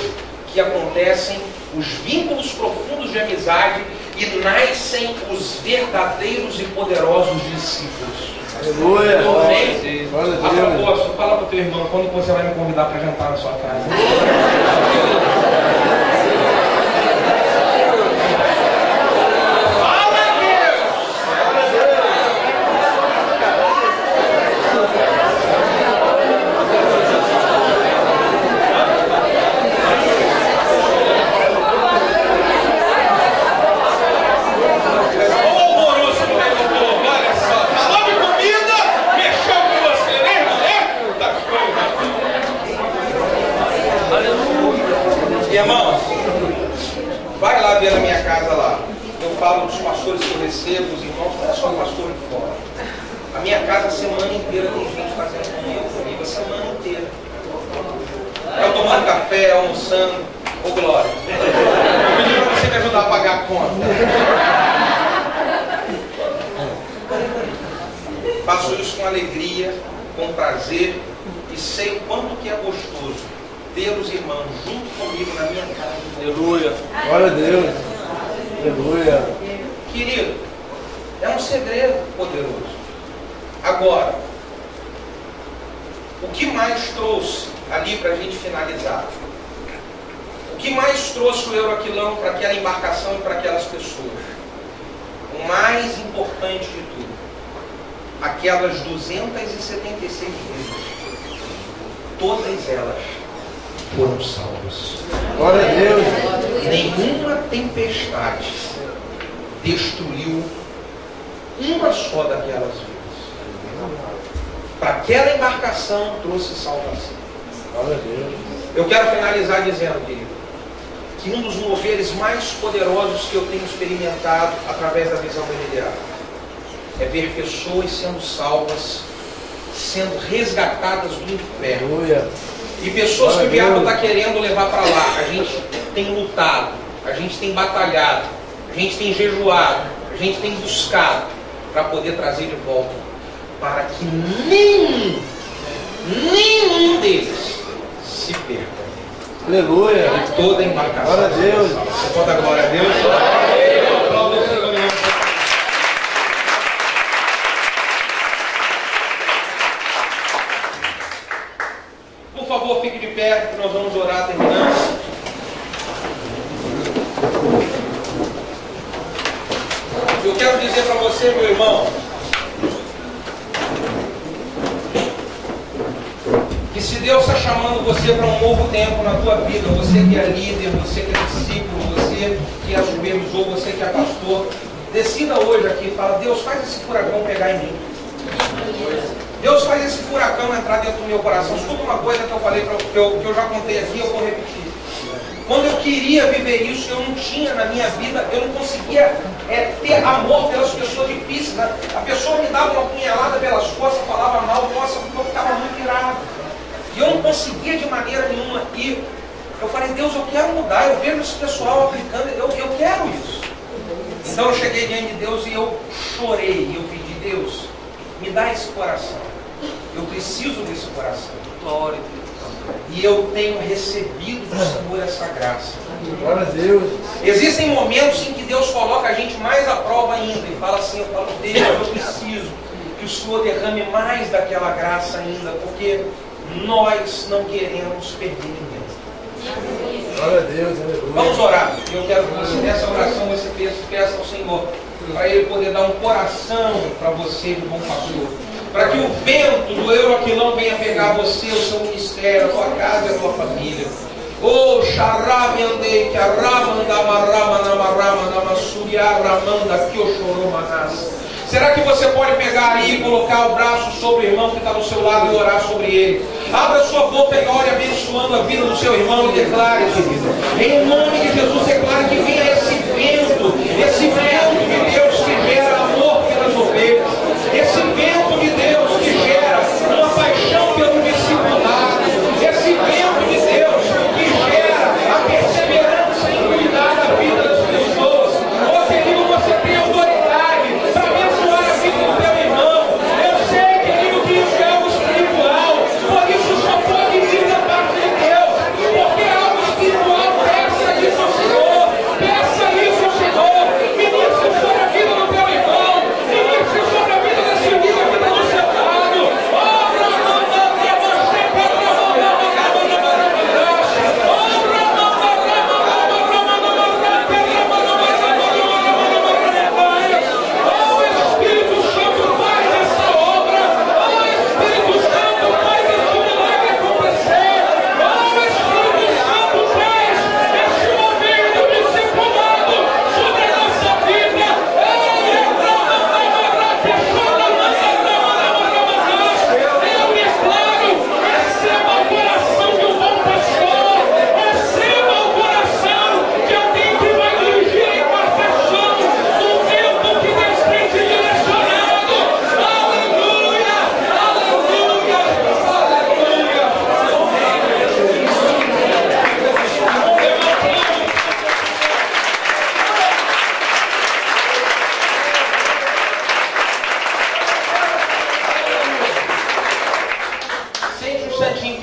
que acontecem os vínculos profundos de amizade e nascem os verdadeiros e poderosos discípulos. Aleluia! Amém? Glória a A Deus! propósito, fala para o teu irmão quando você vai me convidar para jantar na sua casa. Irmãos, vai lá ver na minha casa lá. Eu falo dos pastores que eu recebo, os irmãos, não é só pastor de fora. A minha casa a semana inteira tem gente fazendo comigo, a semana inteira. Eu tomando café, almoçando, ô Glória. Eu pedi para você me ajudar a pagar a conta. Faço isso com alegria, com prazer e sei o quanto que é gostoso ter os irmãos junto comigo na minha casa. Aleluia! Glória a Deus! Aleluia! Querido, é um segredo poderoso. Agora, o que mais trouxe ali para a gente finalizar? O que mais trouxe o Euroquilão para aquela embarcação e para aquelas pessoas? O mais importante de tudo, aquelas 276 vidas, todas elas foram salvas. Glória a Deus! Nenhuma tempestade destruiu uma só daquelas vidas. Para aquela embarcação trouxe salvação. Glória a Deus! Eu quero finalizar dizendo, querido, que um dos moveres mais poderosos que eu tenho experimentado através da visão familiar é ver pessoas sendo salvas, sendo resgatadas do inferno. Aleluia! E pessoas que o diabo está querendo levar para lá. A gente tem lutado, a gente tem batalhado, a gente tem jejuado, a gente tem buscado para poder trazer de volta, para que nenhum deles se perca. Aleluia! E toda a embarcação. Glória a Deus! Você pode dar glória a Deus? Aplauda o Senhor. Por favor, fique de pé, que nós vamos orar terminando. Eu quero dizer para você, meu irmão, que se Deus está chamando você para um novo tempo na tua vida, você que é líder, você que é discípulo, você que é supervisor, você que é pastor, decida hoje aqui e fala: Deus, faz esse furacão pegar em mim. Deus, faz esse furacão entrar dentro do meu coração. Escuta uma coisa que eu falei, que eu já contei aqui, eu vou repetir. Quando eu queria viver isso, eu não tinha na minha vida, eu não conseguia ter amor pelas pessoas difíceis. A pessoa me dava uma punhalada pelas costas, falava mal, nossa, porque eu ficava muito irado. E eu não conseguia de maneira nenhuma. E eu falei: Deus, eu quero mudar, eu vejo esse pessoal aplicando, eu quero isso. Então eu cheguei diante de Deus e eu chorei, e eu pedi: Deus, me dá esse coração. Eu preciso desse coração. Glória a Deus. E eu tenho recebido do Senhor essa graça. Glória a Deus! Existem momentos em que Deus coloca a gente mais à prova ainda e fala assim: eu falo, Deus, eu preciso que o Senhor derrame mais daquela graça ainda, porque nós não queremos perder ninguém. Glória a Deus! Aleluia! Vamos orar. Eu quero que você, nessa oração, você peça ao Senhor, para Ele poder dar um coração para você, de bom pastor, para que o vento do Euroquilão venha pegar você, o seu ministério, a tua casa e a tua família. Oh, xaramandei, que aramanda marama namarama namasuri aramanda que o choromanas. Será que você pode pegar aí e colocar o braço sobre o irmão que está do seu lado e orar sobre ele? Abra sua boca e ore abençoando a vida do seu irmão e declare, querido. Em nome de Jesus, declare que venha esse vento de Deus que gera amor pelas ovelhas. Esse vento de Deus que gera uma paixão pelo discipulado. Esse vento de Deus que gera a perseverança em cuidar da vida das pessoas. Ô querido, você tem autoridade para abençoar a vida do teu irmão. Eu sei, querido, que isso é algo espiritual. Por isso só pode vir da parte de Deus. Porque é algo espiritual. Peça isso ao Senhor. Peça isso ao Senhor. Me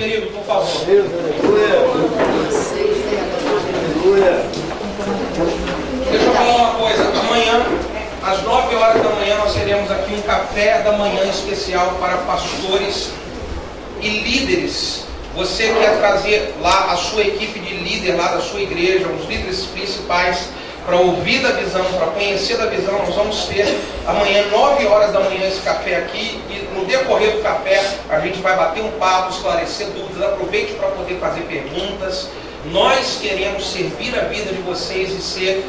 querido, por favor. Deus, aleluia. Aleluia. Deixa eu falar uma coisa. Amanhã, às 9 horas da manhã, nós teremos aqui um café da manhã especial para pastores e líderes. Você quer trazer lá a sua equipe de líder lá da sua igreja, os líderes principais, para ouvir da visão, para conhecer da visão. Nós vamos ter amanhã, 9 horas da manhã, esse café aqui, e no decorrer do café a gente vai bater um papo, esclarecer dúvidas. Aproveite para poder fazer perguntas. Nós queremos servir a vida de vocês e ser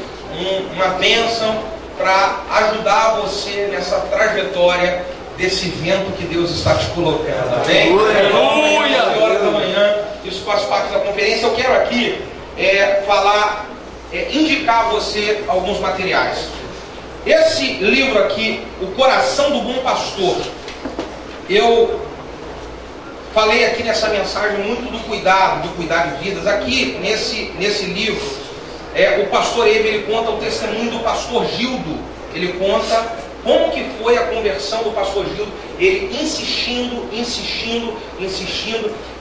uma bênção para ajudar você nessa trajetória desse vento que Deus está te colocando. Amém? Aleluia! 9 horas da manhã, isso faz parte da conferência. Eu quero aqui falar, indicar a você alguns materiais. Esse livro aqui, O Coração do Bom Pastor, eu falei aqui nessa mensagem muito do cuidar de vidas. Aqui nesse livro, o pastor ele conta o testemunho do pastor Gildo. Ele conta como que foi a conversão do pastor Gildo, ele insistindo.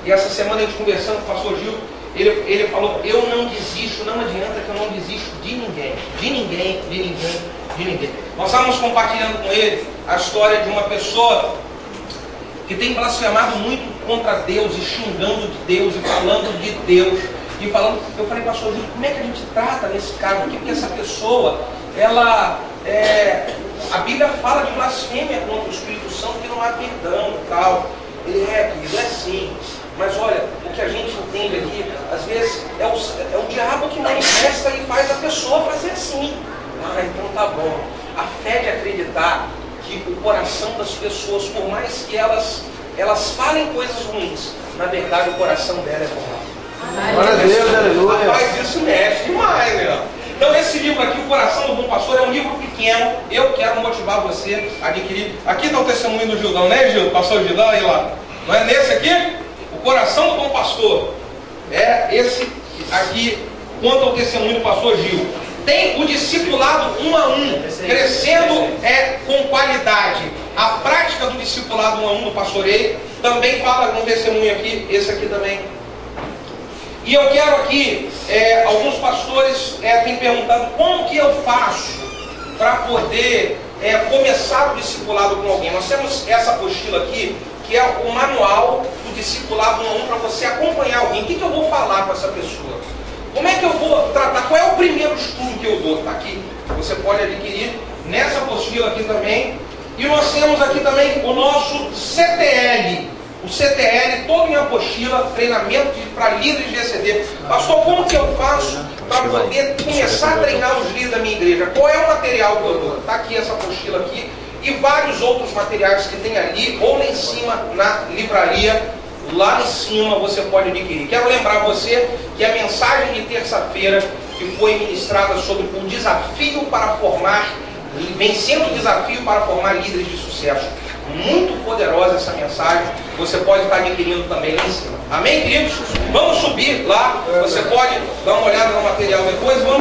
E essa semana a gente conversando com o pastor Gildo, ele falou: eu não desisto, não adianta que eu não desisto de ninguém. Nós estávamos compartilhando com ele a história de uma pessoa que tem blasfemado muito contra Deus, e xingando de Deus, e falando de Deus, e falando. Eu falei: pastor Gildo, como é que a gente trata nesse caso aqui? Porque essa pessoa, a Bíblia fala de blasfêmia contra o Espírito Santo, que não há perdão e tal. Ele querido, é sim. Mas olha, o que a gente entende aqui, às vezes, é o diabo que manifesta e faz a pessoa fazer assim. Ah, então tá bom. A fé de acreditar que o coração das pessoas, por mais que elas falem coisas ruins, na verdade o coração dela é bom. Glória a Deus, aleluia. Rapaz, isso mexe demais, né? Então esse livro aqui, O Coração do Bom Pastor, é um livro pequeno. Eu quero motivar você a adquirir. Aqui está o testemunho do Gildão, né, Gildo? Pastor Gildão, aí lá. Não é nesse aqui? O Coração do Bom Pastor. É esse aqui, conta o testemunho do pastor Gil. Tem o discipulado 1 a 1, crescendo com qualidade. A prática do discipulado 1 a 1 do pastor Ei também fala um testemunho aqui, esse aqui também. E eu quero aqui, alguns pastores têm perguntado como que eu faço para poder começar o discipulado com alguém. Nós temos essa apostila aqui, que é o manual do discipulado 1 a 1 para você acompanhar alguém. O que eu vou falar com essa pessoa? Como é que eu vou tratar? Qual é o primeiro estudo que eu dou? Está aqui. Você pode adquirir nessa apostila aqui também. E nós temos aqui também o nosso CTL. O CTL, todo em apostila, treinamento para líderes de ECD. Pastor, como que eu faço para poder começar a treinar os líderes da minha igreja? Qual é o material que eu dou? Está aqui essa apostila aqui. E vários outros materiais que tem ali, ou lá em cima, na livraria. Lá em cima você pode adquirir. Quero lembrar você que a mensagem de terça-feira, que foi ministrada sobre o desafio para formar, vencendo o desafio para formar líderes de sucesso. Muito poderosa essa mensagem. Você pode estar adquirindo também lá em cima. Amém, queridos? Vamos subir lá. Você pode dar uma olhada no material depois. Vamos